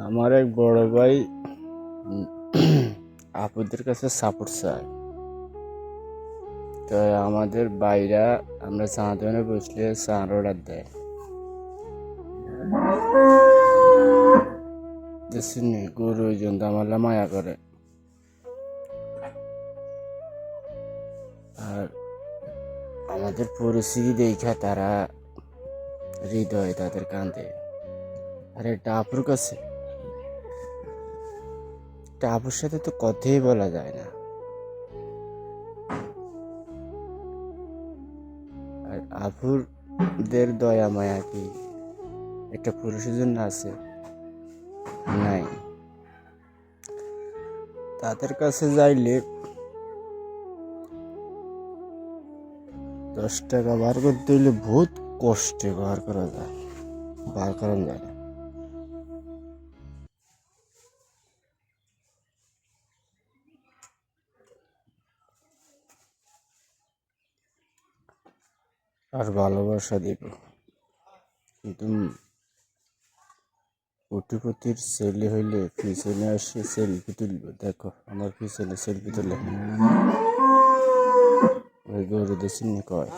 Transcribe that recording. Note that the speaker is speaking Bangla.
আমার এক বড় ভাই উম, আপুদের কাছে সাপোর্ট চায়। তো আমাদের বাইরা আমরা চা দোকানে বসলে চার অর্ডার দেয়। দেখছিনি গরু ওই জন্য আমারলা মায়া করে। আর আমাদের পরিস্থিতি দেখা তারা হৃদয় তাদের কান্দে। আর এটা আপুর কাছে, এটা আপুর সাথে তো কথাই বলা যায় না। আর আপুরদের দয়া মায়া কি একটা পুরুষের জন্য আছে? নাই। তাদের কাছে যাইলে 10 টাকা বার করতে হইলে বহুত কষ্টে বার করা যায়, বার করা যায় না। আর ভালোবাসা দিব, কিন্তু কোটিপতির ছেলে হইলে পিছনে আসে সেলফি তুলবে। দেখো আমার পিছনে সেলফি তুলে ওই গরু দেশি কয়।